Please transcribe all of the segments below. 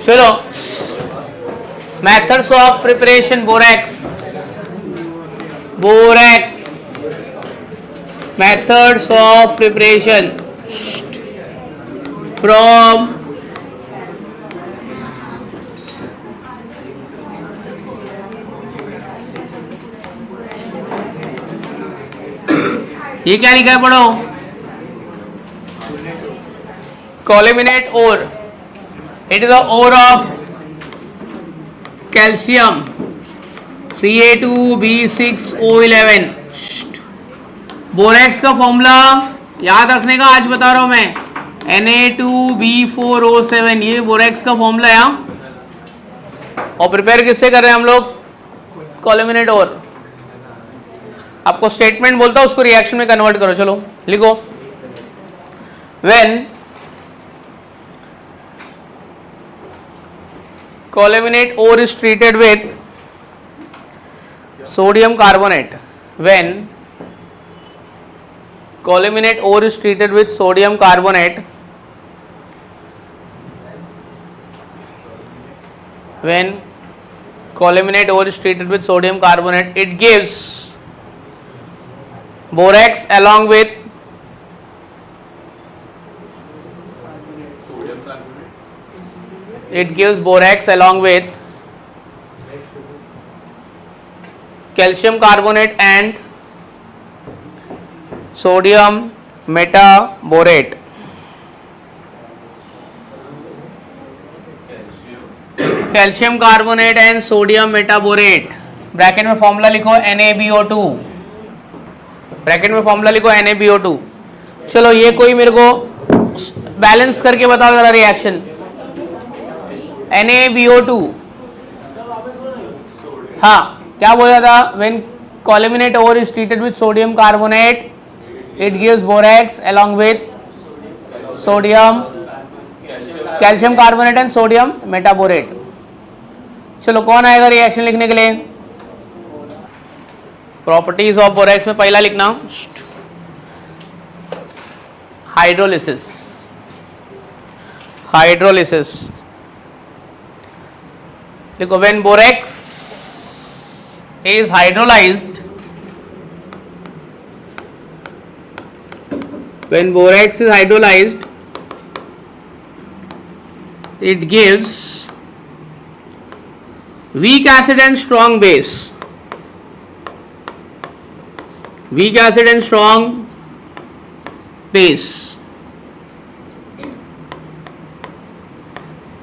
चलो, methods of preparation borax. Methods of preparation from ये क्या लिखा है पढ़ो, colemanite ore. It is the ore of calcium Ca2B6O11. Borax का फॉर्मूला याद रखने का आज बता रहा हूं मैं, Na2B4O7. ये बोरेक्स का फॉर्मूला है. और प्रिपेयर किससे कर रहे हैं हम लोग, कोलिमिनेट ओर. आपको स्टेटमेंट बोलता हूं, उसको रिएक्शन में कन्वर्ट करो. चलो लिखो, when colemanite ore is treated with sodium carbonate. When coleminate ore is treated with sodium carbonate, when coleminate ore is treated with sodium carbonate, it gives borax along with calcium carbonate and sodium metaborate. Calcium carbonate and sodium metaborate. Bracket में formula लिखो NaBO2. Bracket में formula लिखो NaBO2. चलो ये कोई मेरे को balance करके बताओ जरा रिएक्शन. NaBO2, हाँ क्या बोला था, when colemanite ore is treated with sodium carbonate it gives borax along with sodium, calcium carbonate and sodium metaborate. चलो कौन आएगा रिएक्शन लिखने के लिए. प्रॉपर्टीज ऑफ बोरेक्स में पहला लिखना हाइड्रोलिसिस. लिखो, when borax is hydrolyzed, when borax is hydrolyzed it gives weak acid and strong base.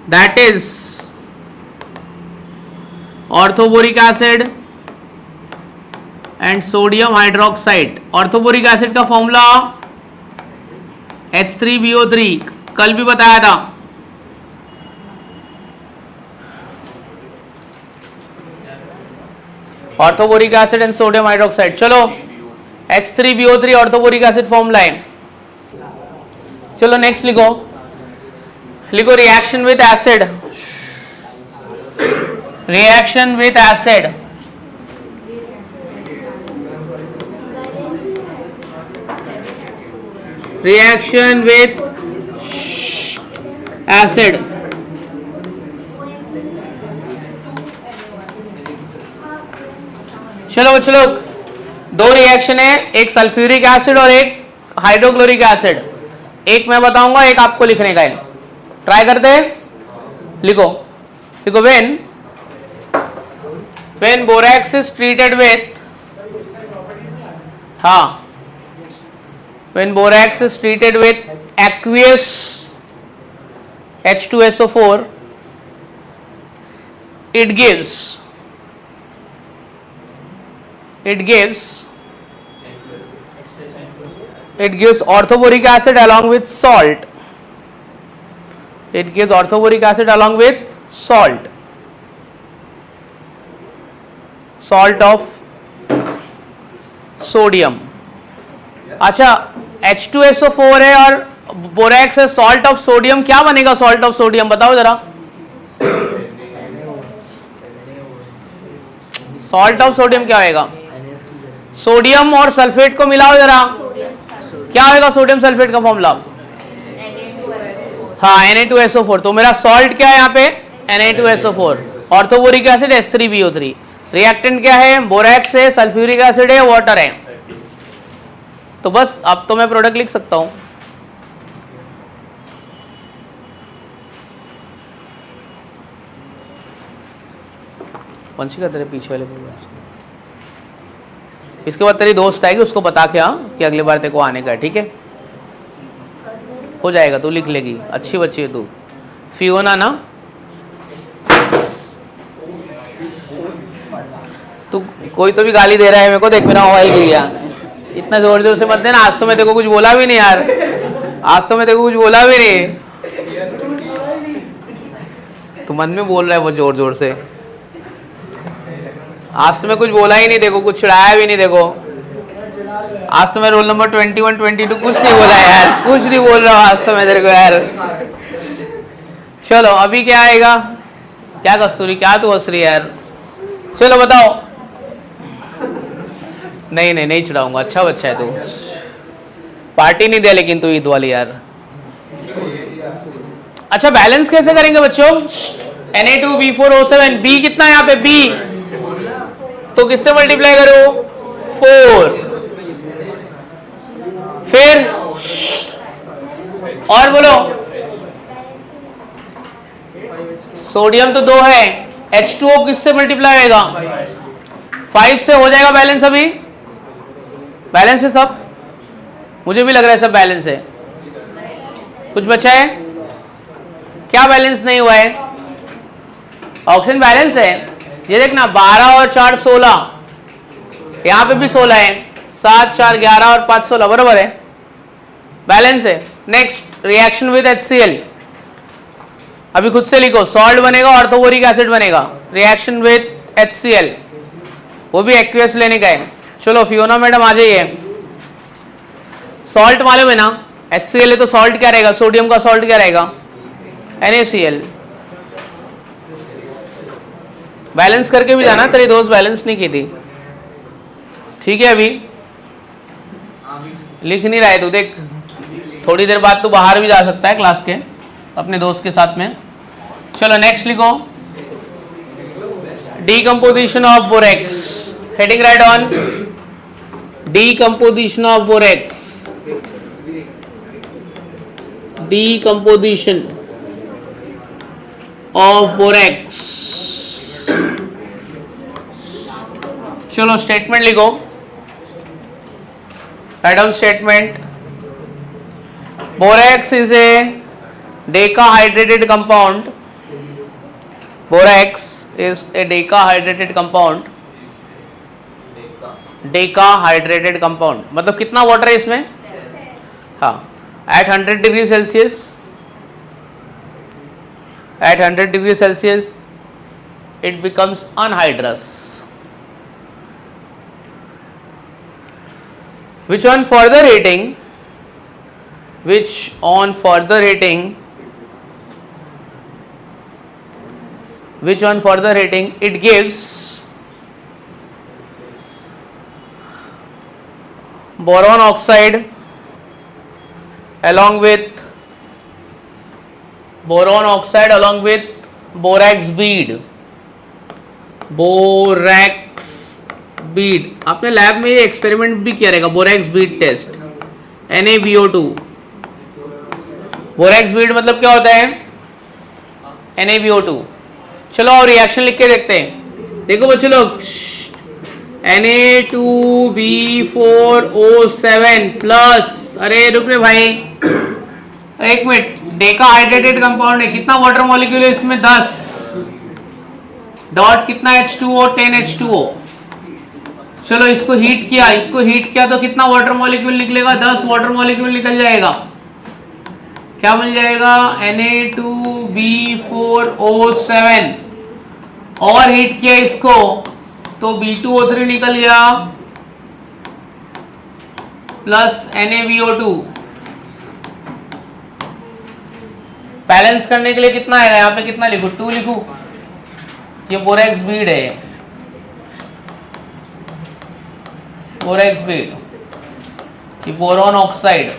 That is orthoboric acid and sodium hydroxide. Orthoboric acid का फॉर्मूला H3BO3, कल भी बताया था. Orthoboric acid and sodium hydroxide. चलो H3BO3 orthoboric acid formula है. चलो next लिखो reaction with acid. Reaction with acid, reaction with acid. चलो बच्चों लोग, दो रिएक्शन है, एक सल्फ्यूरिक एसिड और एक हाइड्रोक्लोरिक एसिड. एक मैं बताऊंगा, एक आपको लिखने का है. ट्राई करते हैं. लिखो when borax is treated with, when borax is treated with aqueous H2SO4, it gives orthoboric acid along with salt. Salt of sodium. अच्छा, H2SO4 है और बोरेक्स है, सॉल्ट ऑफ सोडियम. क्या बनेगा सॉल्ट ऑफ सोडियम, बताओ जरा. सॉल्ट ऑफ सोडियम क्या होगा, सोडियम और सल्फेट को मिलाओ जरा, क्या होगा सोडियम सल्फेट का फॉर्मूला. हाँ Na2SO4. तो मेरा सॉल्ट क्या है यहाँ पे, Na2SO4, orthoboric acid H3BO3। Reactant क्या है? बोरैक्स है, सल्फ्यूरिक एसिड है, वाटर है। तो बस अब तो मैं प्रोडक्ट लिख सकता हूं। वंशिका तेरे पीछे वाले बोल। इसके बाद तेरी दोस्त आएगी, उसको बता के हाँ कि अगली बार तेरे को आने का है, ठीक है? हो जाएगा, तू लिख लेगी, अच्छी बच्ची है तू। फियोना ना, तू कोई तो भी गाली दे रहा है मेरे को, देख मेरा मोबाइल गिर गया। इतना जोर जोर से मत देना, आज तो मैं तेरे को कुछ बोला भी नहीं यार, आज तो मैं तेरे को कुछ बोला भी नहीं। तू मन में बोल रहा है वो जोर जोर से, आज तो मैं कुछ बोला ही नहीं, देखो कुछ चिढ़ाया भी नहीं, देखो आज तो मैं रोल नंबर 21 22 कुछ नहीं बोला यार, कुछ नहीं बोल रहा हूँ आज तो मैं तेरे को यार। चलो अभी क्या आएगा? क्या कस्तूरी, क्या तू हंस रही है यार? चलो बताओ। नहीं नहीं नहीं चिढ़ाऊंगा, अच्छा बच्चा है तू, पार्टी नहीं दे लेकिन तू ईद वाली यार। अच्छा बैलेंस कैसे करेंगे बच्चों? Na2B4O7, B कितना है यहाँ पे? B तो किससे मल्टीप्लाई करो? 4। फिर और बोलो, सोडियम तो 2 है, H2O किससे मल्टीप्लाई होगा? 5 से हो जाएगा बैलेंस। अभी बैलेंस है सब, मुझे भी लग रहा है सब बैलेंस है। कुछ बचा है क्या? बैलेंस नहीं हुआ है। ऑक्सीजन बैलेंस है, ये देखना 12 और 4 16, यहाँ पे भी 16 है, 7 4 11 और 5 16, बराबर है, बैलेंस है। नेक्स्ट रिएक्शन विद HCl, अभी खुद से लिखो, सॉल्ट बनेगा, ऑर्थोबोरिक एसिड बनेगा, रिएक्शन विद HCl, वो भी एक्वियस लेने का है। चलो फियोना मैडम आ जाइए। सॉल्ट मालूम है ना, HCl है तो सॉल्ट क्या रहेगा? सोडियम का सॉल्ट क्या रहेगा? NaCl। बैलेंस करके भी जाना, तेरी दोस्त बैलेंस नहीं की थी, ठीक है? अभी लिख नहीं रहा है तू, देख थोड़ी देर बाद तू बाहर भी जा सकता है क्लास के अपने दोस्त के साथ में। चलो नेक्स्ट लिखो, decomposition of borax, heading right on decomposition of borax, decomposition of borax. चलो स्टेटमेंट लिखो, write down statement. Borax is a decahydrated compound. Borax is a decahydrated compound. Decahydrated compound मतलब कितना वाटर है इसमें? हाँ, at 100 degree Celsius, at 100 degree Celsius it becomes anhydrous, which on further heating it gives boron oxide along with borax bead। आपने lab में ये experiment भी किया रहेगा, borax bead test, NaBO2। Borax bead मतलब क्या होता है? NaBO2। चलो और रिएक्शन लिख के देखते हैं, देखो बच्चों लोग, Na2B4O7 प्लस, अरे रुक रे भाई एक मिनट, डेकाहाइड्रेटेड कंपाउंड है, कितना वाटर मॉलिक्यूल है इसमें? 10। डॉट कितना? H2O, 10 H2O। चलो इसको हीट किया तो कितना वाटर मॉलिक्यूल निकलेगा? 10 वाटर मॉलिक्यूल निकल जाएगा। क्या मिल जाएगा? Na2B4O7। और हीट किया इसको तो B2O3 निकल गया प्लस NaBO2। बैलेंस करने के लिए कितना आएगा? यहाँ पे कितना लिखूं? 2 लिखूं? ये बोरैक्स बीड है, बोरैक्स बीड, ये बोरॉन ऑक्साइड,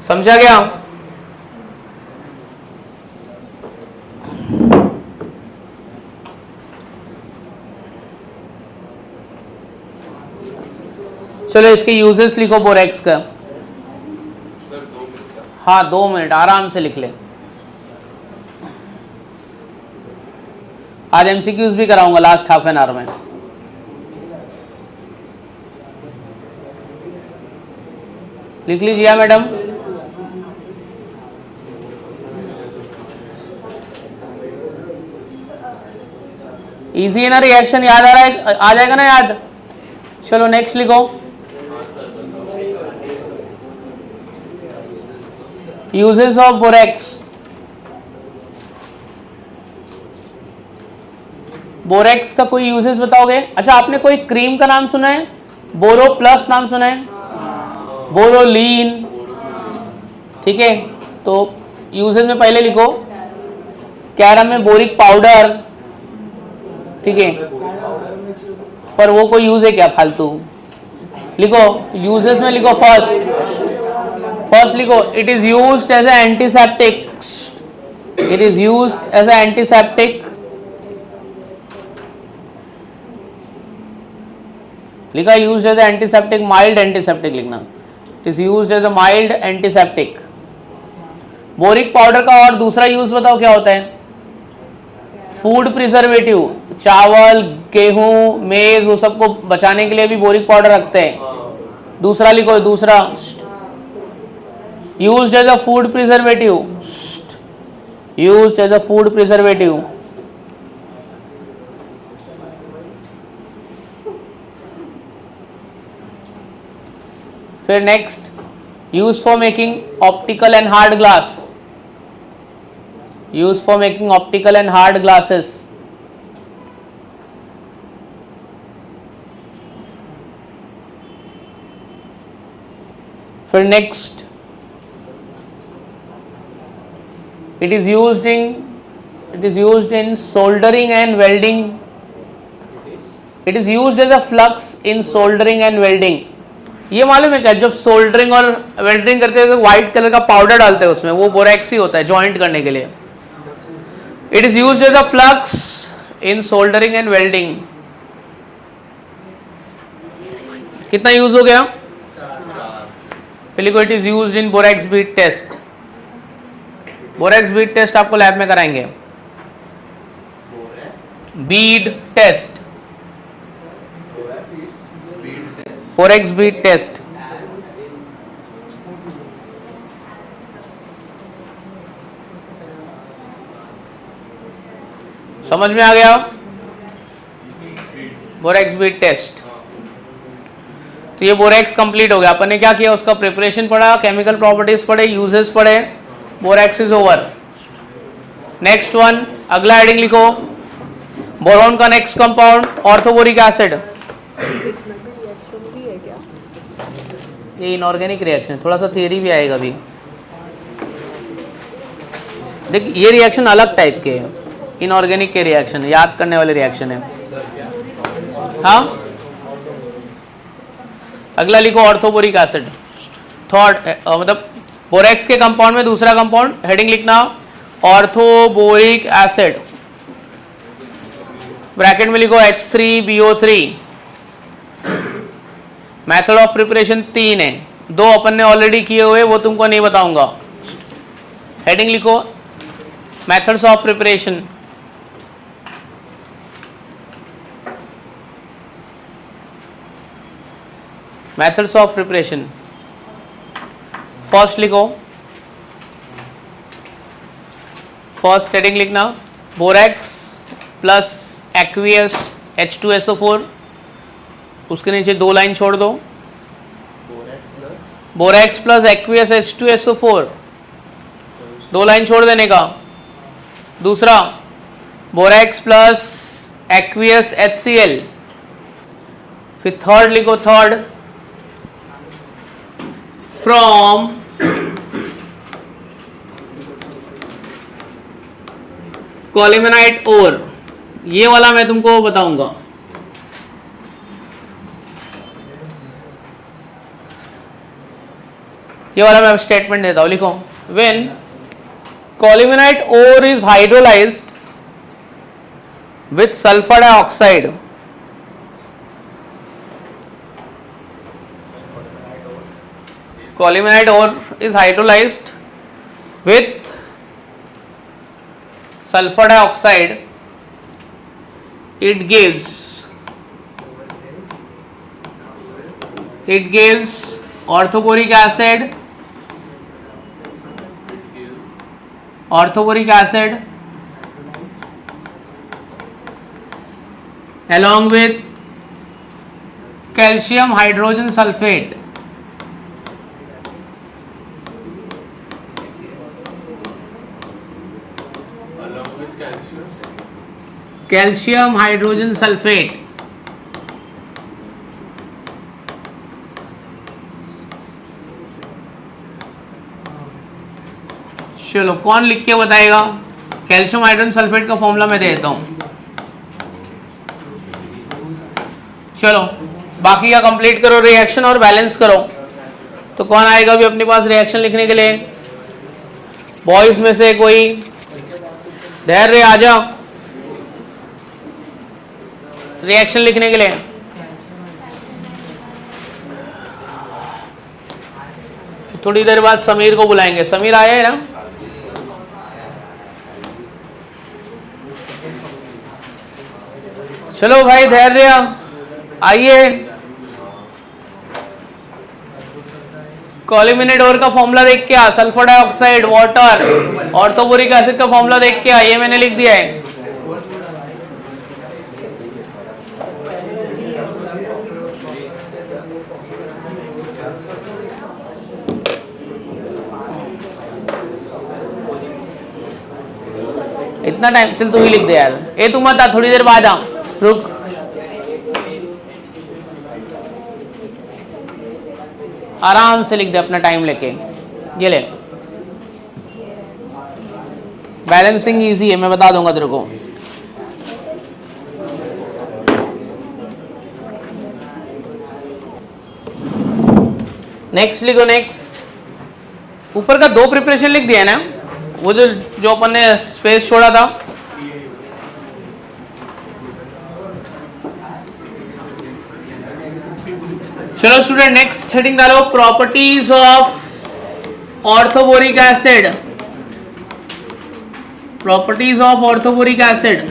समझा गया? चलो इसके यूजेस लिखो बोरेक्स का। हाँ 2 मिनट आराम से लिख ले। आज एमसीक्यूज भी कराऊंगा लास्ट हाफ एन आवर में। लिख लीजिए मैडम। इजी है ना, रिएक्शन याद आ रहा है, आ जाएगा ना याद। चलो नेक्स्ट लिखो। Uses of borax. बोरेक्स का कोई यूजेस बताओगे? अच्छा आपने कोई क्रीम का नाम सुना है? बोरो प्लस नाम सुना है? बोरोलीन, ठीक है। तो यूजेस में पहले लिखो कैरम में बोरिक पाउडर, ठीक है, पर वो कोई यूज है क्या फालतू? लिखो यूजेस में लिखो फर्स्ट लिखो it is used as a antiseptic, it is used as a antiseptic. लिखा used as a antiseptic, mild antiseptic लिखना, it is used as a mild antiseptic. Boric powder का और दूसरा यूज बताओ क्या होता है? फूड प्रिजर्वेटिव, चावल गेहूं मेज वो सबको बचाने के लिए भी बोरिक पाउडर रखते हैं। दूसरा लिखो, दूसरा used as a food preservative, used as a food preservative. फिर next use for making optical and hard glass, used for making optical and hard glasses. For next, it is used in soldering and welding. It is used as a flux in soldering and welding. ये मालूम है क्या, जब soldering और welding करते हैं तो white colour का पाउडर डालते हैं उसमें, वो बोरेक्स ही होता है जॉइंट करने के लिए। It is used as a flux in soldering and welding. कितना यूज हो गया? पहले को it is used in borax bead test. Borax bead test आपको लैब में कराएंगे। Bead test, borax bead test. समझ में आ गया? Borax bead test. तो ये बोरेक्स कंप्लीट हो गया। अपन ने क्या किया, उसका प्रिपरेशन पढ़ा, केमिकल प्रॉपर्टीज पढ़े, यूजेस पढ़े। Borax is over. Next one, अगला हेडिंग लिखो, बोरॉन का नेक्स्ट कंपाउंड ऑर्थोबोरिक एसिड। ये इनऑर्गेनिक रिएक्शन, थोड़ा सा थियरी भी आएगा अभी। देख ये रिएक्शन अलग टाइप के है, इनऑर्गेनिक के रिएक्शन, याद करने वाले रिएक्शन है। हाँ अगला लिखो ऑर्थोबोरिक एसिड। थर्ड मतलब बोरेक्स के कंपाउंड में दूसरा कंपाउंड, हेडिंग लिखना ऑर्थोबोरिक एसिड। ब्रैकेट में लिखो H3BO3। मेथड ऑफ प्रिपरेशन 3 है, 2 अपन ने ऑलरेडी किए हुए, वो तुमको नहीं बताऊंगा। हेडिंग लिखो methods of preparation. Methods of preparation first लिखो, फर्स्ट हेडिंग लिखना बोरेक्स प्लस एक्वियस H2SO4, उसके नीचे 2 लाइन छोड़ दो। Borax plus aqueous H2SO4, 2 line छोड़ देने का। दूसरा बोरेक्स प्लस एक्वियस HCl। फिर थर्ड लिखो, थर्ड फ्रॉम कॉलिमेनाइट ओर। ये वाला मैं तुमको बताऊंगा। ये वाला मैं स्टेटमेंट देता हूं, लिखो when colemanite ore is hydrolysed with sulphur dioxide, Colemanite ore is hydrolyzed with sulfur dioxide. It gives orthoboric acid, along with calcium hydrogen sulfate. Calcium hydrogen sulfate. चलो कौन लिख के बताएगा? कैल्शियम हाइड्रोजन सल्फेट का formula मैं दे देता हूं. चलो बाकी का कंप्लीट करो, रिएक्शन और बैलेंस करो. तो कौन आएगा अभी अपने पास रिएक्शन लिखने के लिए? बॉयज में से कोई? धैर्य आ जाओ रिएक्शन लिखने के लिए. थोड़ी देर बाद समीर को बुलाएंगे. समीर आया है ना? चलो भाई धैर्य आइए. कॉल्यूमिनेट ओर का फॉर्मूला देख के आ. Sulphur dioxide, water, orthoboric acid का फॉर्मूला देख के आ. ये मैंने लिख दिया है. इतना टाइम चल तू ही लिख दे यार. ए तू मत आ, थोड़ी देर बाद आ. रुक. आराम से लिख दे अपना टाइम लेके. ये ले. बैलेंसिंग इजी है, मैं बता दूंगा तेरे को. नेक्स्ट लिखो. नेक्स्ट ऊपर का 2 प्रिपरेशन लिख दिया ना, वो जो अपन ने स्पेस छोड़ा था. चलो स्टूडेंट नेक्स्ट हेडिंग डालो. Properties of orthoboric acid. Properties of orthoboric acid.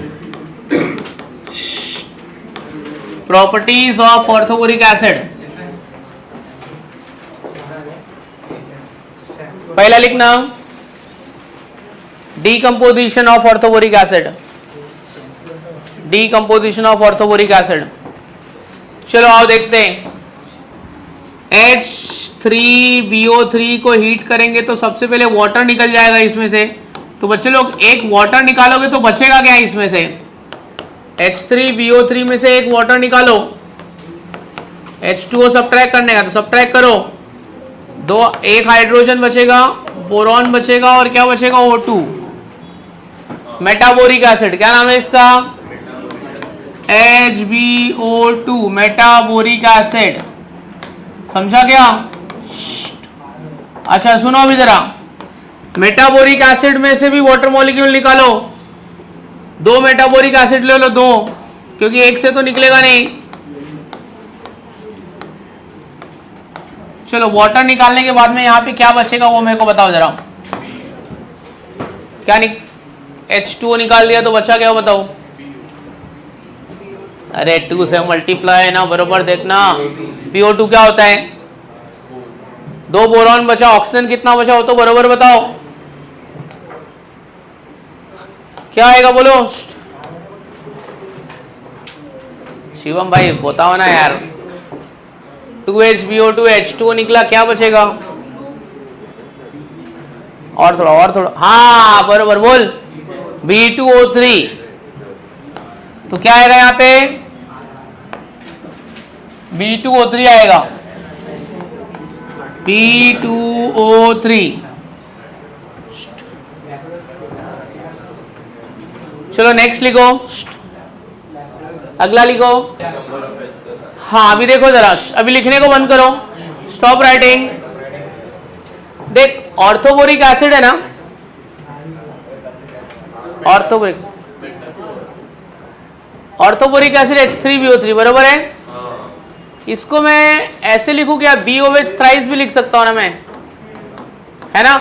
Properties of orthoboric acid. पहला लिखना decomposition of orthoboric acid. Decomposition of orthoboric acid. चलो आओ देखते हैं. H3BO3 को हीट करेंगे तो सबसे पहले वाटर निकल जाएगा इसमें से. तो बच्चे लोग एक वाटर निकालोगे तो बचेगा क्या इसमें से? H3BO3 में से एक वाटर निकालो. H2O सब्ट्रैक्ट करने का तो सब्ट्रैक्ट करो. एक हाइड्रोजन बचेगा, बोरॉन बचेगा और क्या बचेगा? O2. मेटाबोरिक एसिड. क्या नाम है इसका? HbO2 मेटाबोरिक acid. समझा क्या? अच्छा सुनो अभी जरा. मेटाबोरिक एसिड में से भी वाटर मॉलिक्यूल निकालो. 2 मेटाबोरिक एसिड ले लो, 2, क्योंकि एक से तो निकलेगा नहीं. चलो वाटर निकालने के बाद में यहाँ पे क्या बचेगा वो मेरे को बताओ जरा. क्या H2O निकाल दिया तो बचा क्या बताओ? अरे 2 से मल्टीप्लाई ना, बरोबर देखना. PO2 क्या होता है? 2 बोरॉन बचा. ऑक्सीजन कितना बचा हो तो बरोबर बताओ. क्या आएगा बोलो? शिवम भाई बताओ ना यार. 2HbO2 H2O निकला, क्या बचेगा? और थोड़ा. हाँ बरोबर बोल. B2O3. तो क्या आएगा यहाँ पे? B2O3 आएगा. B2O3. चलो नेक्स्ट लिखो. अगला लिखो. हाँ अभी देखो जरा, अभी लिखने को बंद करो. Stop writing. देख ऑर्थोबोरिक एसिड है ना, ऑर्थोबोरिक एसिड H3BO3 बरोबर है. इसको मैं ऐसे लिखूं क्या? BOH थ्राइस भी लिख सकता हूं ना मैं. है ना।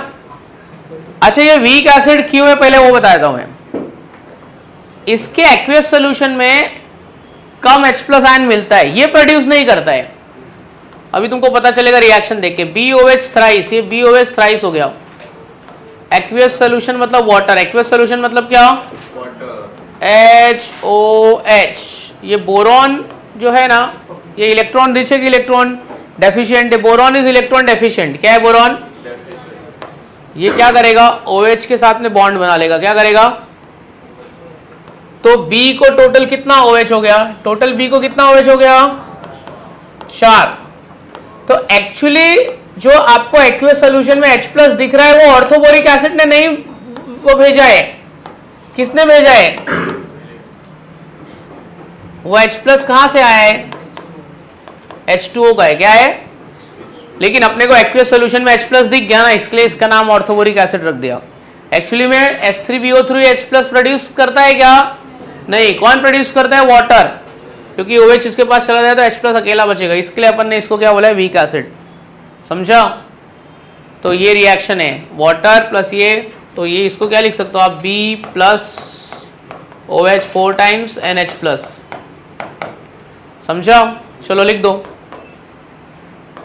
अच्छा ये वीक एसिड क्यों है पहले वो बताता हूं मैं। इसके एक्वियस सोल्यूशन में कम H प्लस आयन मिलता है, ये प्रोड्यूस नहीं करता है। अभी तुमको पता चलेगा रिएक्शन देख के। BOH थ्राइस, ये BOH थ्राइस हो गया। एक्वियस सोल्यूशन मतलब वाटर, एक्वियस सोल्यूशन मतलब क्या, HOH। ये बोरॉन जो है ना, ये इलेक्ट्रॉन रिच है कि इलेक्ट्रॉन डेफिशिएंट है। Boron is electron deficient. क्या है बोरॉन, ये क्या करेगा, OH के साथ में बॉन्ड बना लेगा। क्या करेगा, तो B को टोटल कितना OH हो गया, टोटल B को कितना OH हो गया, 4। तो एक्चुअली जो आपको एक्वियस सोल्यूशन में H प्लस दिख रहा है वो ऑर्थोबोरिक एसिड ने नहीं वो भेजा है, किसने भेजा है, वो H प्लस कहां से आया है, H2O का है। क्या है, लेकिन अपने को एक्वियस सोल्यूशन में H प्लस दिख गया ना, इसलिए इसका नाम ऑर्थोबोरिक एसिड रख दिया। एक्चुअली में H3BO3 H प्लस प्रोड्यूस करता है क्या, नहीं। कौन प्रोड्यूस करता है, वाटर। क्योंकि OH इसके पास चला जाए तो H प्लस अकेला बचेगा, इसके लिए अपन ने इसको क्या बोला है, वीक एसिड। समझा। तो ये रिएक्शन है वाटर प्लस ये, तो ये इसको क्या लिख सकते हो आप, B plus OH 4 times NH plus. समझा, चलो लिख दो।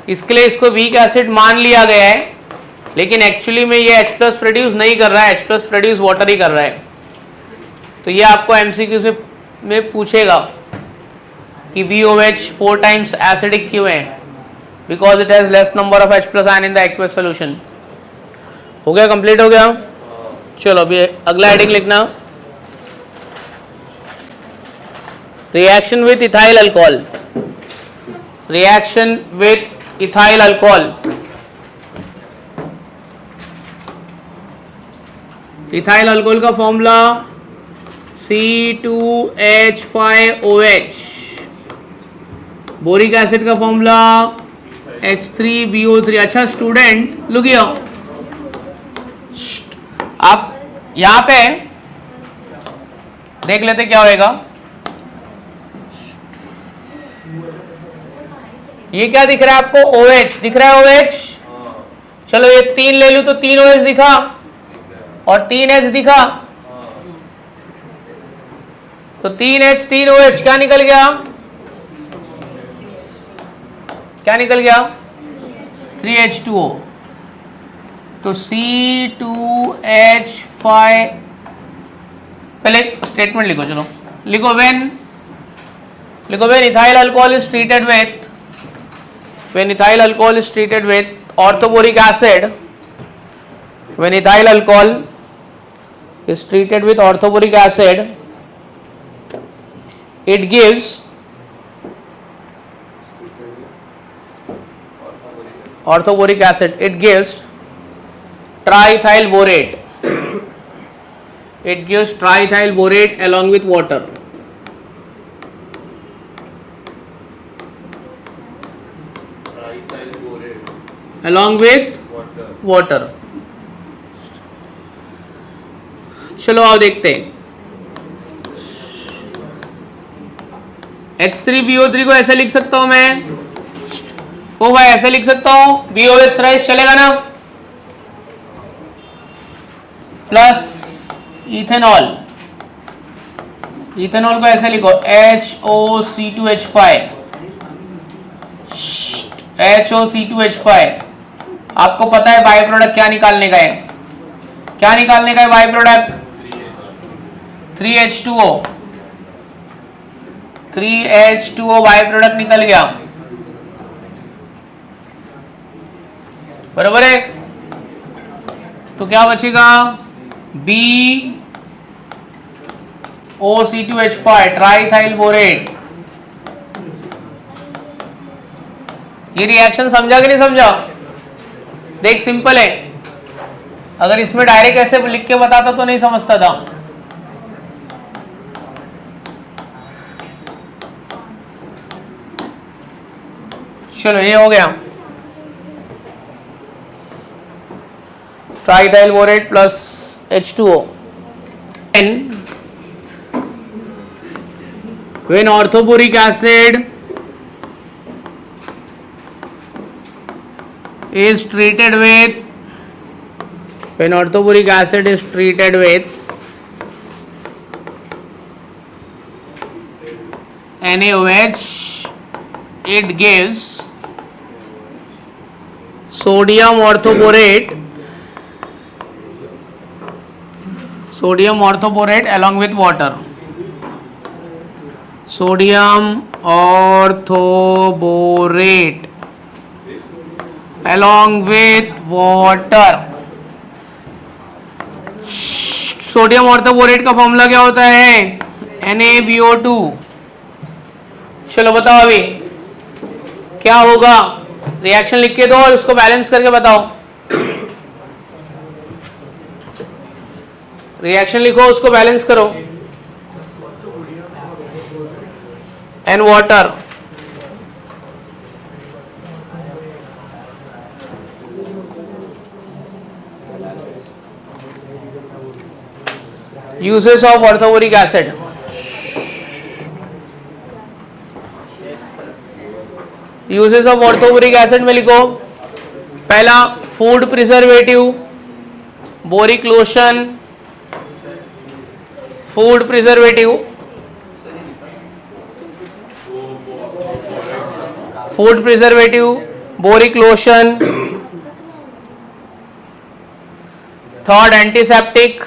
इसके लिए इसको वीक एसिड मान लिया गया है, लेकिन एक्चुअली में ये H प्लस प्रोड्यूस नहीं कर रहा है, H प्लस प्रोड्यूस वाटर ही कर रहा है। तो ये आपको MCQs में पूछेगा कि BOH 4 टाइम्स एसिडिक क्यों है, because it has less number of H plus ion in the aqueous solution. हो गया, कंप्लीट हो गया। चलो अभी अगला हेडिंग लिखना, reaction with ethyl alcohol. Reaction with ethyl alcohol. Ethyl alcohol का फॉर्मूला C2H5OH। बोरिक एसिड का फॉर्मूला H3BO3। अच्छा स्टूडेंट लुक हियर, आप यहां पे देख लेते क्या होएगा। ये क्या दिख रहा है आपको, OH दिख रहा है, OH। चलो ये 3 ले लूं तो 3 OH दिखा और 3 H दिखा, तो 3 H 3 OH क्या निकल गया, क्या निकल गया, 3H2O। तो C2H5, पहले स्टेटमेंट लिखो, चलो लिखो, when ethyl alcohol is treated with, when ethyl alcohol is treated with orthoboric acid, when ethyl alcohol is treated with orthoboric acid, it gives orthoboric acid, it gives triethyl borate, it gives triethyl borate along with water. along with water। चलो आओ देखते हैं। H3BO3 को ऐसे लिख सकता हूं मैं, ओ भाई ऐसे लिख सकता हूं, BOH थ्राइस चलेगा ना, प्लस इथेनॉल, इथेनॉल को ऐसे लिखो HOC2H5, HOC2H5। आपको पता है बाई प्रोडक्ट क्या निकालने का है, क्या निकालने का है by product, 3H2O, 3H2O by product निकल गया, बराबर है। तो क्या बचेगा, BOC2H5 ट्राइथाइल बोरेट। ये रिएक्शन समझा कि नहीं समझा, देख सिंपल है, अगर इसमें डायरेक्ट ऐसे लिख के बताता तो नहीं समझता था। चलो ये हो गया, triethyl borate plus H2O। when orthoboric acid is treated with When orthoboric acid is treated with NaOH, it gives sodium orthoborate along with water. Sodium orthoborate along with water. Sodium orthoborate का formula क्या होता है? NaBO2. चलो बताओ अभी क्या होगा, reaction लिख के दो और उसको बैलेंस करके बताओ. रिएक्शन लिखो, उसको बैलेंस करो. And water. Uses of orthoboric acid. Uses of orthoboric acid में लिखो. पहला, food preservative, boric lotion, food preservative, boric lotion. Third, antiseptic.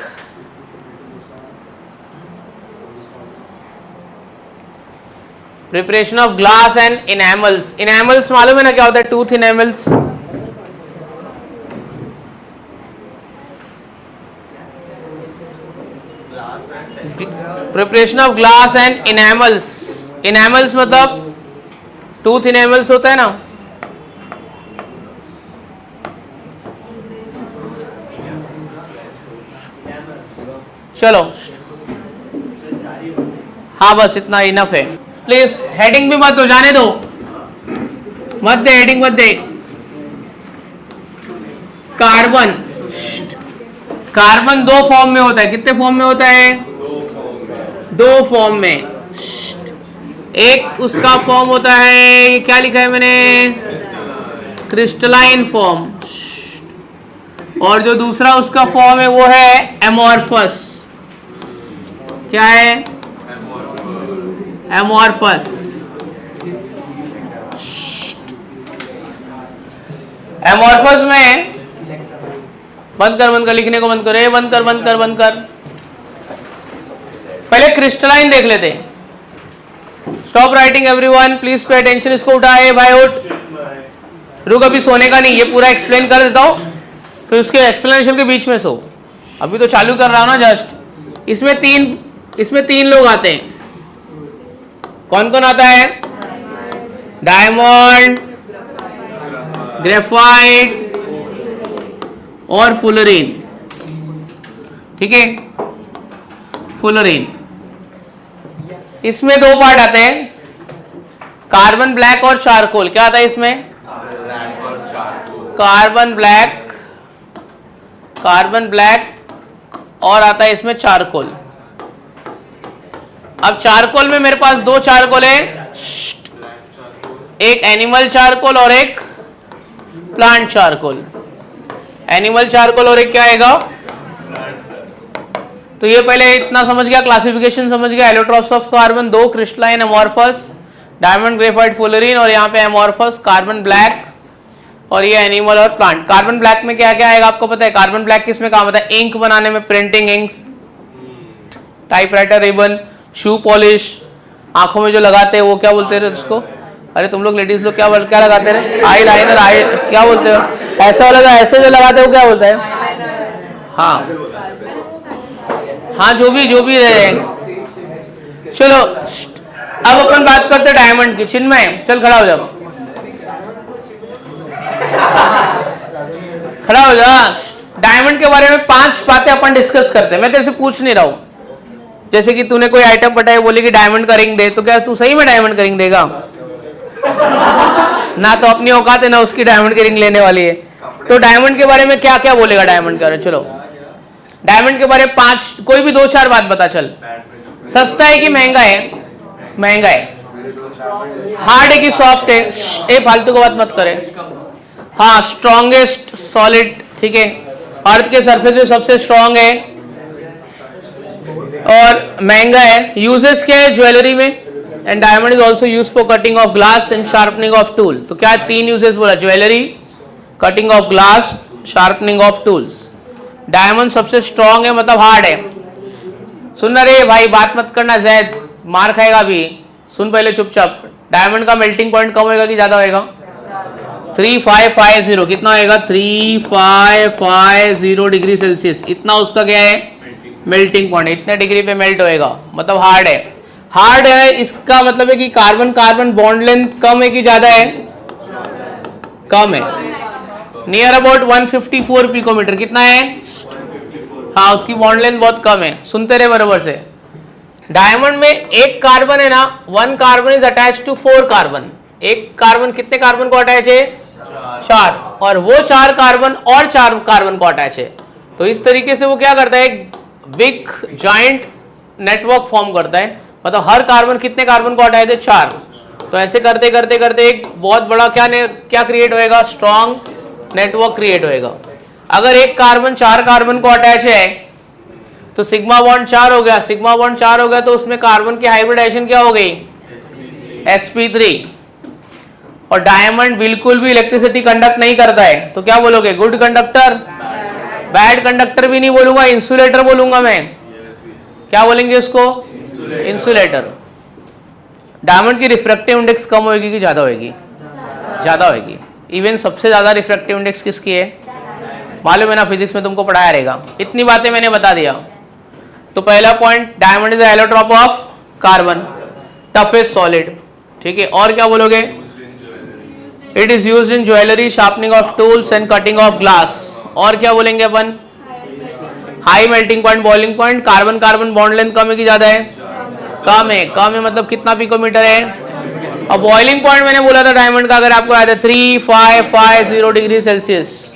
Preparation of glass and enamels. Enamels मालूम है ना क्या होता है? Tooth enamels. Preparation of glass and enamels. Enamels मतलब टूथ इनेमल्स होता है ना. चलो हाँ बस इतना इनफ है. प्लीज हेडिंग भी मत दो, जाने दो, मत दे हेडिंग, मत दे. कार्बन. कार्बन दो फॉर्म में होता है. कितने फॉर्म में होता है? दो फॉर्म में. एक उसका फॉर्म होता है, ये क्या लिखा है मैंने? Crystalline form. और जो दूसरा उसका फॉर्म है वो है एमॉर्फस. क्या है? एमॉर्फस. एमॉर्फस में बंद कर लिखने को बंद कर, बंद कर. पहले क्रिस्टलाइन देख लेते. Stop writing everyone, please pay attention. इसको उठाए भाई, उठ. रुक, अभी सोने का नहीं, ये पूरा एक्सप्लेन कर देता हूं, फिर उसके एक्सप्लेनेशन के बीच में सो. अभी तो चालू कर रहा हूं ना जस्ट. इसमें तीन लोग आते हैं. कौन कौन आता है? डायमंड, ग्रेफाइट और फुलरीन. ठीक है, फुलरीन. इसमें दो पार्ट आते हैं, कार्बन ब्लैक और चारकोल. क्या आता है इसमें? कार्बन ब्लैक और आता है इसमें चारकोल. अब चारकोल में मेरे पास दो चारकोल है, एक एनिमल चारकोल और एक प्लांट चारकोल. एनिमल चारकोल और एक क्या आएगा? तो ये पहले इतना समझ गया, क्लासिफिकेशन समझ गया. एलोट्रॉप्स ऑफ कार्बन दो, crystalline, amorphous, diamond, graphite, fullerene. और यहाँ पे एमॉर्फस, कार्बन ब्लैक और ये एनिमल और प्लांट. कार्बन ब्लैक में क्या क्या आएगा आपको पता है? कार्बन ब्लैक किसमें काम आता है? इंक बनाने में, printing inks, typewriter ribbon, shoe polish, आंखों में जो लगाते हैं वो क्या बोलते हैं उसको? अरे तुम लोग लेडीज लोग क्या लगाते हैं? Eye liner. क्या बोलते हो? ऐसा वाला ऐसे जो लगाते हो क्या बोलते हैं? हाँ जो भी रहे. चलो अब अपन बात करते हैं डायमंड की. चिन्मय चल खड़ा हो जाओ, खड़ा हो जा. डायमंड के बारे में 5 बातें अपन डिस्कस करते हैं. मैं तेरे से पूछ नहीं रहा हूं. जैसे कि तूने कोई आइटम बताया, बोले कि डायमंड का रिंग दे, तो क्या तू सही में डायमंड का रिंग देगा? ना तो अपनी औकात है ना उसकी डायमंड की रिंग लेने वाली है. तो डायमंड के बारे में क्या क्या बोलेगा डायमंड के बारे में? चलो डायमंड के बारे में 5 कोई भी 2-4 बात बता. चल, सस्ता है कि महंगा है? महंगा है. हार्ड है कि सॉफ्ट है? ए फालतू की बात मत करे. हाँ, स्ट्रॉन्गेस्ट सॉलिड. ठीक है. अर्थ के सरफेस पे सबसे स्ट्रांग है और महंगा है। यूजेस क्या है ज्वेलरी में? And diamond is also use for cutting of glass and sharpening of tool. तो क्या 3 यूजेस बोला? Jewellery, cutting of glass, sharpening of tools. Diamond सबसे स्ट्रांग है मतलब हार्ड है। सुन रे भाई, बात मत करना जैद, मार खाएगा अभी। सुन पहले चुपचाप। डायमंड का मेल्टिंग पॉइंट कम होएगा कि ज्यादा होएगा? 3550। कितना होएगा? 3550 डिग्री सेल्सियस। इतना उसका क्या है? Melting point. इतने डिग्री पे मेल्ट होएगा मतलब हार्ड है। हार्ड है इसका मतलब है कि कार्बन कार्बन बॉन्ड लेंथ कम है कि ज्यादा है? कम है। Near about 154 picometer. कितना है? हाँ, उसकी बॉन्ड लेंथ बहुत कम है। सुनते रहे बराबर से। डायमंड में एक कार्बन है ना, 1 carbon is attach to 4 carbon. एक कार्बन कितने कार्बन को अटैच है? 4। और वो 4 कार्बन और 4 कार्बन को अटैच है। तो इस तरीके से वो क्या करता है? बिग जाइंट नेटवर्क फॉर्म करता है। मतलब हर कार्बन कितने कार्बन को अटैच है? 4। तो ऐसे करते करते करते एक बहुत बड़ा क्या क्रिएट होएगा? स्ट्रॉन्ग नेटवर्क क्रिएट होएगा। अगर एक कार्बन 4 कार्बन को अटैच है तो सिग्मा बॉन्ड 4 हो गया। सिग्मा बॉन्ड 4 हो गया तो उसमें कार्बन की हाइब्रिडाइजेशन क्या हो गई? sp3। और डायमंड बिल्कुल भी इलेक्ट्रिसिटी कंडक्ट नहीं करता है। तो क्या बोलोगे? Good conductor? बैड कंडक्टर भी नहीं बोलूंगा, इंसुलेटर बोलूंगा मैं। क्या बोलेंगे उसको? इंसुलेटर। डायमंड की रिफ्रैक्टिव इंडेक्स कम होगी कि ज्यादा होगी? ज्यादा होगी। इवन सबसे ज्यादा रिफ्रैक्टिव इंडेक्स किसकी है? मालूम है ना, फिजिक्स में तुमको पढ़ाया रहेगा। इतनी बातें मैंने बता दिया। तो पहला point, diamond is allotrope of carbon, toughest solid. ठीक है, और क्या बोलोगे? It is used in jewellery, sharpening of tools and cutting of glass. और क्या बोलेंगे अपन? High melting point, boiling point. Carbon carbon bond length कम है कि ज्यादा है? कम है। कम है मतलब कितना पिकोमीटर है? और बॉइलिंग पॉइंट मैंने बोला था डायमंड का, अगर आपको आया था 3550 डिग्री सेल्सियस।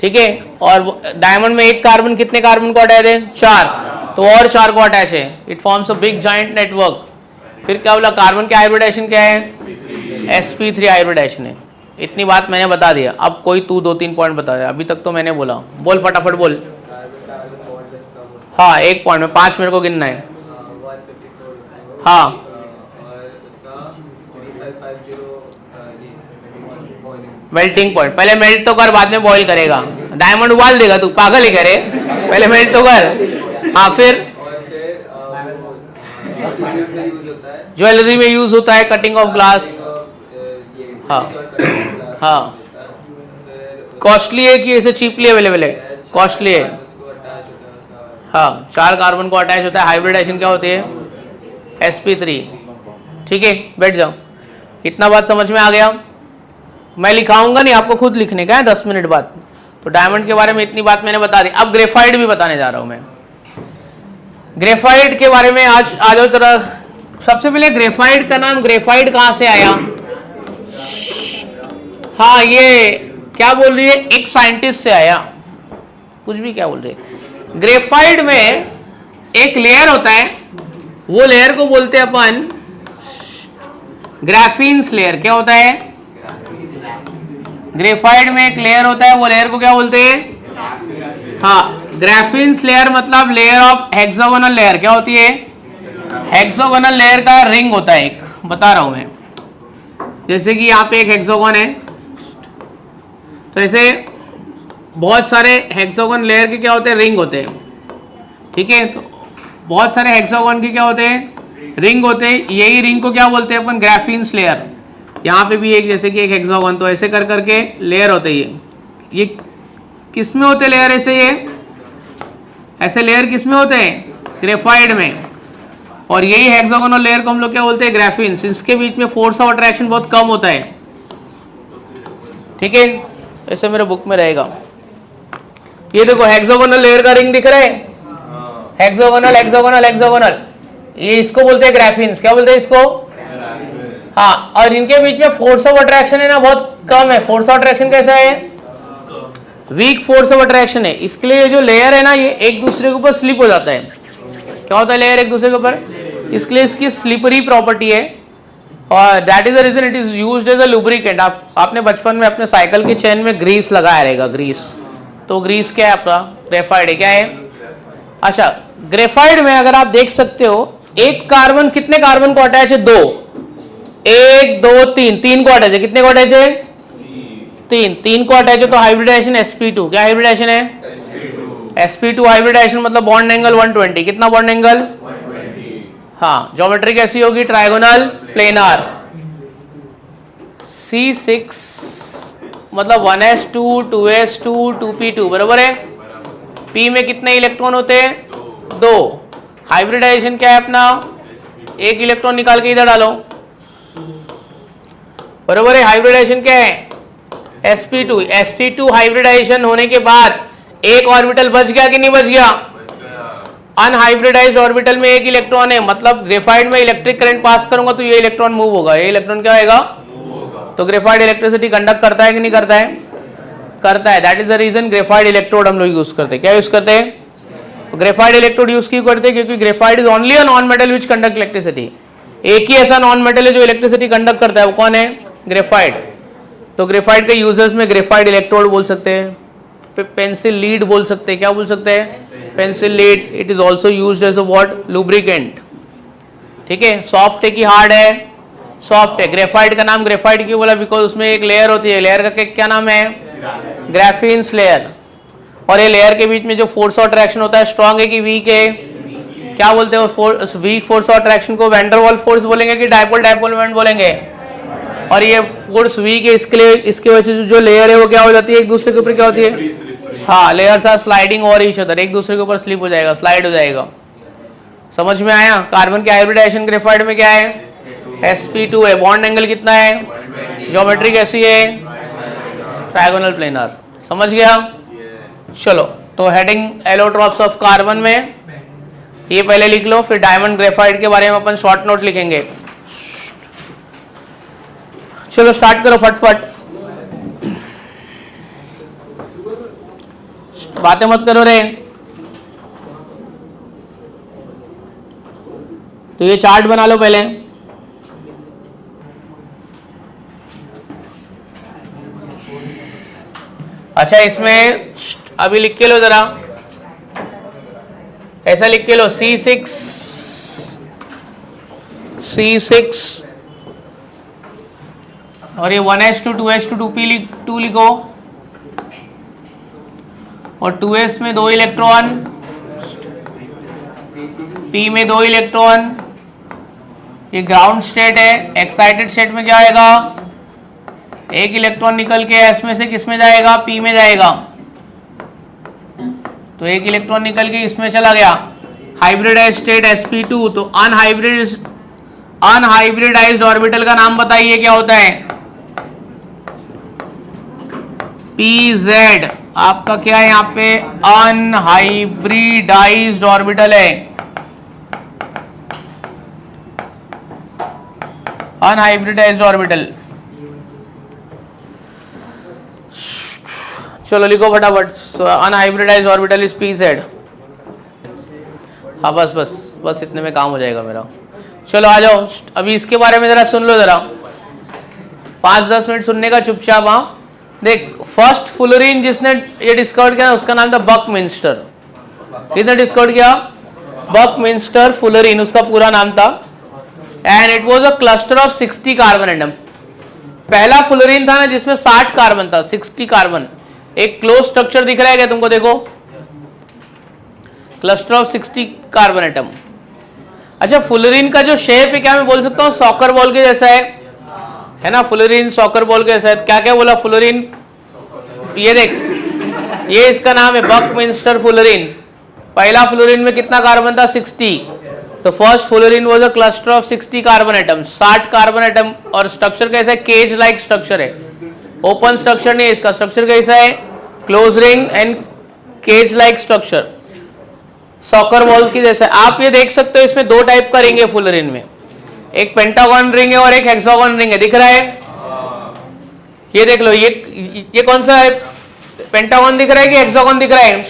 ठीक है, और डायमंड में एक कार्बन कितने कार्बन को अटैच है? 4। तो और 4 को अटैच है। It forms a big giant network. फिर क्या बोला? कार्बन की हाइब्रिडाइजेशन क्या है? sp3 हाइब्रिडाइजेशन है। इतनी बात मैंने बता दिया। अब कोई तू 2-3 पॉइंट बता दे। अभी तक तो मैंने बोला। बोल फटाफट बोल। हाँ, एक पॉइंट में 5 मेरे को गिनना है। हाँ, मेल्टिंग पॉइंट। पहले मेल्ट तो कर, बाद में बॉईल करेगा। डायमंड उबाल देगा तू, पागल ही करे। पहले मेल्ट तो कर। हाँ, फिर ज्वेलरी में यूज होता है, कटिंग ऑफ ग्लास। हाँ हाँ, कॉस्टली है कि ऐसे चीपली अवेलेबल है? कॉस्टली है। हाँ, 4 कार्बन को अटैच होता है। हाइब्रिडाइजेशन क्या होती है? sp3। ठीक है, बैठ जाओ। इतना बात समझ में आ गया? मैं लिखाऊंगा नहीं, आपको खुद लिखने का है 10 मिनट बाद। तो डायमंड के बारे में इतनी बात मैंने बता दी। अब ग्रेफाइट भी बताने जा रहा हूं मैं। ग्रेफाइट के बारे में आज आ जाओ जरा। सबसे पहले ग्रेफाइट का नाम, ग्रेफाइट कहां से आया? हाँ, ये क्या बोल रही है? एक साइंटिस्ट से आया। कुछ भी क्या बोल रही है? ग्रेफाइट में एक लेयर होता है, वो लेयर को बोलते हैं अपन ग्राफीन्स लेयर। क्या होता है? ग्रेफाइट में एक लेयर होता है, वो लेयर को क्या बोलते हैं? हाँ, ग्राफीन्स लेयर मतलब लेयर ऑफ हेक्सागोनल लेयर। क्या होती है? हेक्सागोनल लेयर का रिंग होता है एक। बता रहा हूं मैं। जैसे कि यहाँ पे एक हेक्सागोन है, तो ऐसे बहुत सारे हेक्सागोन लेयर के क्या होते हैं? रिंग होते हैं। ठीक है, तो बहुत सारे हेक्सागोन के क्या होते हैं? रिंग होते हैं। यही रिंग को क्या बोलते हैं अपन? ग्राफीन्स लेयर। यहाँ पे भी एक, जैसे कि एक हेक्सागोन, तो ऐसे कर करके लेयर होते हैं। ये किस में होते लेयर? ऐसे लेयर किस में होते हैं? ग्रेफाइट में। और यही हेक्सागोनल लेयर को हम लोग क्या बोलते हैं? ग्राफीन्स। इसके बीच में फोर्स ऑफ अट्रैक्शन बहुत कम होता है। ठीक है, ऐसे मेरे बुक में रहेगा। ये देखो, हेक्सागोनल लेयर का रिंग दिख रहा है? हेक्सागोनल हेक्सागोनल हेक्सागोनल, ये इसको बोलते हैं ग्राफीन्स। क्या बोलते हैं इसको? हाँ, और इनके बीच में फोर्स ऑफ अट्रैक्शन है ना, बहुत कम है। फोर्स ऑफ अट्रैक्शन कैसा है? वीक फोर्स ऑफ अट्रैक्शन है। इसके लिए जो लेयर है ना, ये एक दूसरे के ऊपर स्लिप हो जाता है। क्या होता है? लेयर एक दूसरे के ऊपर। इसके लिए इसकी स्लिपरी प्रॉपर्टी है, और that is the reason it is used as a lubricant. आपने बचपन में अपने साइकिल की चेन में ग्रीस लगाया रहेगा, ग्रीस। तो ग्रीस क्या है आपका, ग्रेफाइट है, क्या है? अच्छा, ग्रेफाइट में अगर आप देख सकते हो एक कार्बन कितने कार्बन को अटैच है? 2, 1 2 3, 3 को अटैच है। कितने को अटैच है? 3 को अटैच है, तो हाइब्रिडाइजेशन sp2। क्या हाइब्रिडाइजेशन है? sp2 हाइब्रिडाइजेशन मतलब बॉन्ड एंगल 120। कितना बॉन्ड एंगल? 120। हाँ, ज्योमेट्री कैसी होगी? Trigonal planar. C6 मतलब 1s2 2s2 2p2 बराबर है। p में कितने इलेक्ट्रॉन होते हैं? 2। हाइब्रिडाइजेशन क्या है अपना? एक इलेक्ट्रॉन निकाल के इधर डालो, बराबर है। हाइब्रिडाइजेशन क्या है? sp2 हाइब्रिडाइजेशन होने के बाद एक ऑर्बिटल बच गया कि नहीं बच गया? अनहाइब्रिडाइज्ड ऑर्बिटल में एक इलेक्ट्रॉन है, मतलब ग्रेफाइट में इलेक्ट्रिक करंट पास करूंगा तो ये इलेक्ट्रॉन मूव होगा। ये इलेक्ट्रॉन क्या होगा? तो ग्रेफाइट इलेक्ट्रिसिटी कंडक्ट करता है कि नहीं करता है? करता है। That is the reason graphite electrode हम लोग यूज करते हैं। क्या यूज करते हैं? तो ग्रेफाइट इलेक्ट्रोड यूज क्यों करते हैं? क्योंकि graphite is only a non metal which conduct electricity. एक ही ऐसा नॉन मेटल है जो इलेक्ट्रिसिटी कंडक्ट करता है, वो कौन है? ग्रेफाइट। तो ग्रेफाइट के यूजर्स में ग्रेफाइट इलेक्ट्रोड बोल सकते हैं, पेंसिल लीड बोल सकते हैं। क्या बोल सकते हैं? Pencil lead. It is also used as a what? Lubricant. ठीक है। सॉफ्ट है कि हार्ड है? सॉफ्ट है। ग्रेफाइट का नाम ग्रेफाइट क्यों बोला? बिकॉज उसमें एक लेयर होती है, लेयर का क्या नाम है? ग्राफीन्स लेयर। और ये लेयर के बीच में जो फोर्स ऑफ अट्रैक्शन होता है स्ट्रॉन्ग है कि वीक है? क्या बोलते हैं? वीक फोर्स ऑफ अट्रैक्शन को वैंडरवाल्स फोर्स बोलेंगे कि डायपोल डायपोल मोमेंट बोलेंगे? और ये फोर्स वीक है, इसके लिए इसकी वजह से जो लेयर है वो क्या हो जाती है? एक दूसरे के ऊपर क्या होती है? हाँ, layers are sliding over each other. एक दूसरे के ऊपर स्लिप हो जाएगा, स्लाइड हो जाएगा। समझ में आया? कार्बन के हाइब्रिडाइजेशन ग्रेफाइट में क्या है? sp2 है। बॉन्ड एंगल कितना है? ज्योमेट्री कैसी है? Trigonal planar. समझ गया? चलो, तो हेडिंग एलोट्रॉप्स ऑफ कार्बन में ये पहले लिख लो, फिर डायमंड ग्रेफाइट के बारे में अपन शॉर्ट नोट लिखेंगे। चलो स्टार्ट करो फटफट, बातें मत करो रे। तो ये चार्ट बना लो पहले। अच्छा, इसमें अभी लिख के लो जरा, ऐसा लिख के लो C6 और ये 1s2 2s2 2p2 लिखो, और 2s में 2 इलेक्ट्रॉन, p में 2 इलेक्ट्रॉन। ये ग्राउंड स्टेट है। एक्साइटेड स्टेट में क्या आएगा? एक इलेक्ट्रॉन निकल के s में से किस में जाएगा? p में जाएगा। तो एक इलेक्ट्रॉन निकल के इसमें चला गया। Hybridized state sp2। तो अनहाइब्रिडाइज्ड ऑर्बिटल का नाम बताइए क्या होता है? pz। आपका क्या है यहाँ पे? अनहाइब्रिडाइज्ड ऑर्बिटल है। Unhybridised orbital. चलो लिखो फटाफट। Unhybridised orbital is pz। हाँ बस इतने में काम हो जाएगा मेरा। चलो आ जाओ, अभी इसके बारे में जरा सुन लो, जरा 5-10 मिनट सुनने का चुपचाप। हाँ देख, फर्स्ट फुलरीन जिसने ये डिस्कवर किया उसका नाम था बकमिंस्टर। किसने डिस्कवर किया? बकमिंस्टर फुलरीन उसका पूरा नाम था। And it was a cluster of 60 carbon atom. पहला फुलरीन था ना जिसमें 60 कार्बन था, 60 कार्बन। एक क्लोज स्ट्रक्चर दिख रहा है क्या तुमको? देखो, क्लस्टर ऑफ 60 कार्बन एटम। अच्छा, फुलरीन का जो शेप है क्या मैं बोल सकता हूँ सॉकर बॉल के जैसा है ना? फुलरीन सॉकर बॉल के जैसा है। क्या क्या बोला? फुलरीन। ये देख, ये इसका नाम है बकमिंस्टर फुलरीन। पहला फुलरीन में कितना कार्बन था? 60। तो first fullerene was a cluster of 60 carbon atom, 60 carbon atom. और स्ट्रक्चर कैसा है? केज लाइक स्ट्रक्चर है, ओपन स्ट्रक्चर नहीं है। इसका स्ट्रक्चर कैसा है? Close ring and cage like structure, soccer ball की जैसा। आप ये देख सकते हो इसमें 2 टाइप का रिंग है फुलरीन में, एक पेंटागन रिंग है और एक हेक्सागन रिंग है। दिख रहा है? ये देख लो, ये कौन सा है? पेंटागन दिख रहा है कि हेक्सागन दिख रहा है?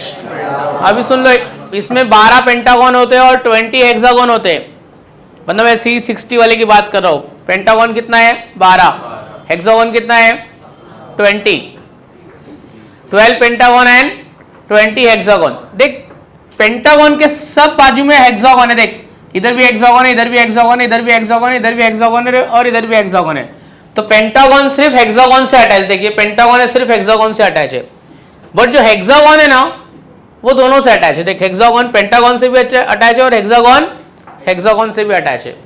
अभी सुन लो, इसमें 12 पेंटागन होते हैं और 20 हेक्सागन होते हैं। मतलब मैं C60 वाले की बात कर रहा हूँ। पेंटागन कितना है? 12। हेक्सागन कितना है? 20। 12 पेंटागन एंड 20 हेक्सागोन। देख पेंटागन के सब बाजू में हेक्सागोन है, देख इधर भी हेक्सागोन है, इधर भी हेक्सागोन है, इधर भी हेक्सागोन है, इधर भी हेक्सागोन है और इधर भी हेक्सागोन है। तो पेंटागन सिर्फ हेक्सागोन से अटैच, देखिए पेंटागन है सिर्फ हेक्सागोन से अटैच है, बट जो हेक्सागोन है ना वो दोनों से अटैच है। देख हेक्सागोन पेंटागन से भी अटैच है और हेक्सागोन हेक्सागोन से भी अटैच है।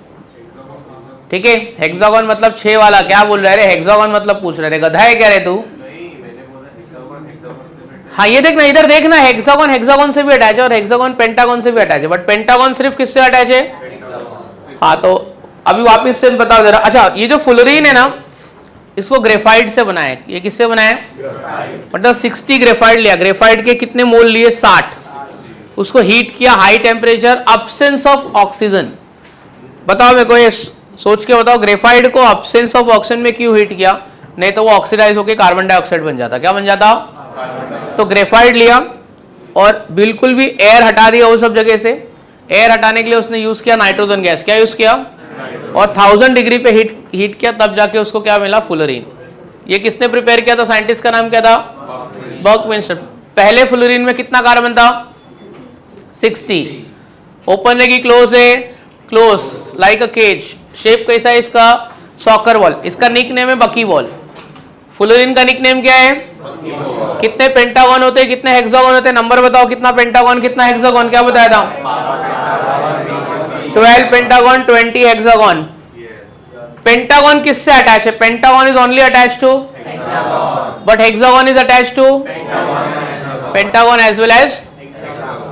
ठीक है, हेक्सागोन मतलब 6 वाला, क्या बोल रहे रे, हेक्सागोन मतलब पूछ रहे रे, गधा है क्या रे तू? हाँ ये देख ना, इधर देख ना, हेक्सागोन हेक्सागोन से भी अटैच है और हेक्सागोन पेंटागन से भी अटैच है, बट पेंटागन सिर्फ किससे अटैच है? हाँ तो अभी वापस से बताओ जरा। अच्छा ये जो फुलरीन है ना, इसको ग्रेफाइट से बनाया है। ये किससे बनाया है? मतलब 60 ग्रेफाइट लिया, ग्रेफाइट के कितने मोल लिए? 60। उसको हीट किया high temperature, absence of oxygen. बताओ मेरे को, ये सोच के बताओ, ग्रेफाइट को अब्सेंस ऑफ ऑक्सीजन में क्यों हीट किया? नहीं तो वो ऑक्सीडाइज होकर कार्बन डाइऑक्साइड बन जाता। क्या बन जाता? तो ग्रेफाइट लिया और बिल्कुल भी एयर हटा दिया वो सब जगह से। एयर हटाने के लिए उसने यूज किया नाइट्रोजन गैस। क्या यूज किया? और 1000 डिग्री पे हीट किया, तब जाके उसको क्या मिला? फुलरीन। ये किसने प्रिपेयर किया था? साइंटिस्ट का नाम क्या था? बकमिंस्टर। पहले फुलरीन में कितना कार्बन था? 60। ओपन रहेगी, क्लोज है, close like a cage. Shape कैसा है इसका? Soccer ball. इसका निक नेम है बकी बॉल। फुलरीन का निक नेम क्या है? कितने पेंटागन होते हैं, कितने हेक्सागोन होते हैं? नंबर बताओ, कितना पेंटागन कितना हेक्सागोन? क्या बताया था? 12 पेंटागन 20 हेक्सागोन। पेंटागन किससे अटैच है? Pentagon is only attach to, but hexagon is attach to pentagon as well as.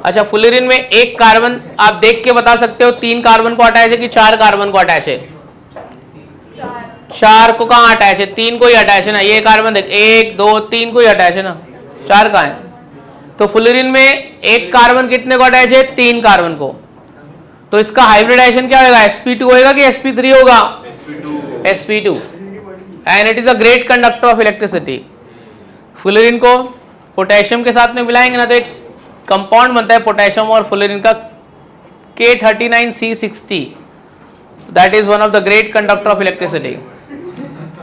अच्छा फुलरीन में एक कार्बन आप देख के बता सकते हो 3 कार्बन को अटैच है कि 4 कार्बन को अटैच है? 4 को कहाँ अटैच है? 3 को ही अटैच है ना। ये कार्बन देख 1 2 3 को ही अटैच है ना, 4 कहाँ है? तो फुलरीन में एक कार्बन कितने को अटैच है? 3 कार्बन को। तो इसका हाइब्रिडाइजेशन क्या होगा? sp2 होगा कि sp3 होगा? sp2। And it is a great conductor of electricity. Fullerene को पोटेशियम के साथ में मिलाएंगे ना तो एक कंपाउंड बनता है पोटेशियम और फुलरीन का, K39C60। That is one of the great conductor of electricity.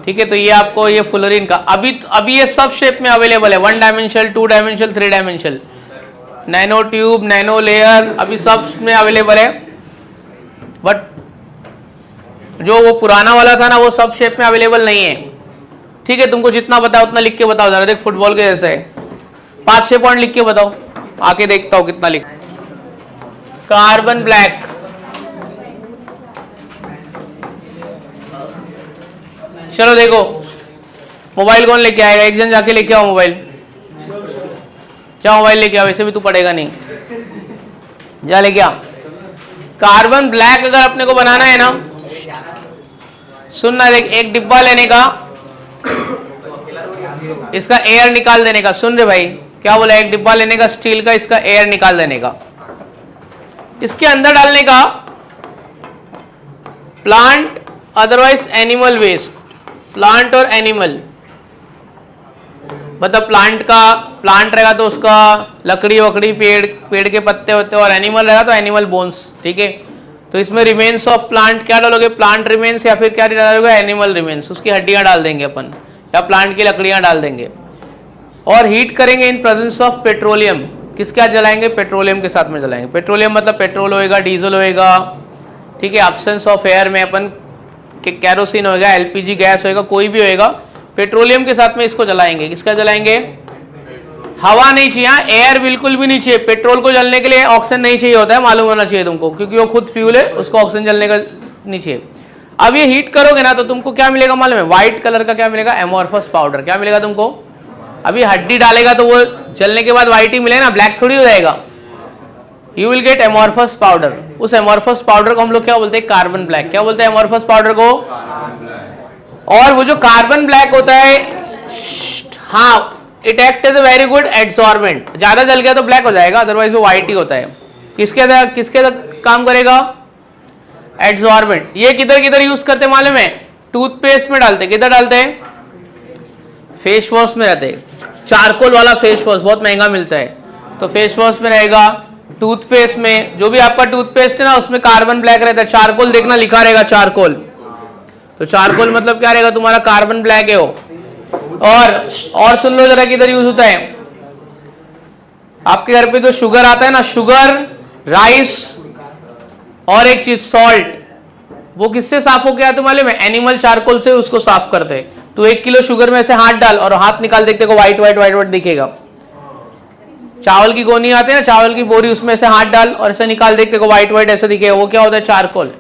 ठीक है, तो ये आपको ये फुलरीन का अभी ये सब शेप में अवेलेबल है, 1 dimensional, 2 dimensional, 3 dimensional, nano tube, nano layer, अभी सब में अवेलेबल है। बट जो वो पुराना वाला था ना वो सब शेप में अवेलेबल नहीं है। ठीक है, तुमको जितना पता है उतना लिख के बताओ जरा। देख फुटबॉल के जैसे है, 5-6 पॉइंट लिख के बताओ, आके देखता हूं कितना लिख। कार्बन ब्लैक, चलो देखो मोबाइल कौन लेके आएगा? एक जन जाके लेके आओ मोबाइल, जाओ मोबाइल लेके आओ, वैसे भी तू पढ़ेगा नहीं, जा लेके आ। कार्बन ब्लैक अगर अपने को बनाना है ना, सुनना, देख एक डिब्बा लेने का, इसका एयर निकाल देने का। सुन रहे भाई, क्या बोला? एक डिब्बा लेने का स्टील का, इसका एयर निकाल देने का, इसके अंदर डालने का plant otherwise animal waste. Plant और एनिमल मतलब प्लांट रहेगा तो उसका लकड़ी वकड़ी, पेड़ के पत्ते होते, और एनिमल रहेगा तो एनिमल बोन्स। ठीक है, तो इसमें रिमेन्स ऑफ प्लांट क्या डालोगे? प्लांट रिमेन्स, या फिर क्या डालोगे? एनिमल रिमेन्स, उसकी हड्डियां डाल देंगे अपन, या प्लांट की लकड़ियां डाल देंगे। और हीट करेंगे इन प्रेजेंस ऑफ पेट्रोलियम। किसके साथ जलाएंगे? पेट्रोलियम के साथ में जलाएंगे। पेट्रोलियम मतलब पेट्रोल होएगा, डीजल होएगा। ठीक है, एब्सेंस ऑफ एयर में अपन कैरोसिन होएगा, एलपीजी गैस होएगा, कोई भी होएगा, पेट्रोलियम के साथ में इसको जलाएंगे। किसका जलाएंगे? हवा नहीं चाहिए, एयर बिल्कुल भी नहीं चाहिए। पेट्रोल को जलने के लिए ऑक्सीजन नहीं चाहिए होता है, मालूम होना चाहिए तुमको, क्योंकि वो खुद फ्यूल है, उसको ऑक्सीजन जलने का नहीं चाहिए। अब ये हीट करोगे ना तो तुमको क्या मिलेगा मालूम है? व्हाइट कलर का क्या मिलेगा? Amorphous powder. क्या मिलेगा तुमको? अभी हड्डी डालेगा तो वो जलने के बाद व्हाइट ही मिलेगा ना, ब्लैक थोड़ी हो जाएगा। You will get amorphous powder. उस एमोर्फस पाउडर को हम लोग क्या बोलते हैं? Carbon black. क्या बोलते हैं एमोर्फस पाउडर को? और वो जो कार्बन ब्लैक होता है, हाँ, it act as a very good adsorbent. ज्यादा जल गया तो ब्लैक हो जाएगा, अदरवाइज वो व्हाइट ही होता है। किसके काम करेगा? एड्सॉर्बेंट। ये किधर किधर यूज करते मालूम है? टूथपेस्ट में डालते। किधर डालते? फेस वॉश में रहते। चारकोल वाला फेस वॉश बहुत महंगा मिलता है, तो फेस वॉश में रहेगा। टूथपेस्ट में, जो भी आपका टूथपेस्ट है ना, उसमें कार्बन ब्लैक रहता है। चारकोल देखना लिखा रहेगा, चारकोल। तो चारकोल मतलब क्या रहेगा तुम्हारा? कार्बन ब्लैक है वो। और सुन लो जरा किधर यूज होता है। आपके घर पे जो शुगर आता है ना, शुगर, राइस और एक चीज सॉल्ट, वो किससे साफ हो गया तुम्हारे में? एनिमल चारकोल से उसको साफ करते हैं। तो 1 किलो शुगर में से हाथ डाल और हाथ निकाल, देखते को व्हाइट व्हाइट व्हाइट व्हाइट दिखेगा। चावल की गोनी आती है ना, चावल की बोरी, उसमें से हाथ डाल और ऐसे निकाल, देखते को व्हाइट व्हाइट ऐसे दिखेगा, वो क्या होता है? चारकोल।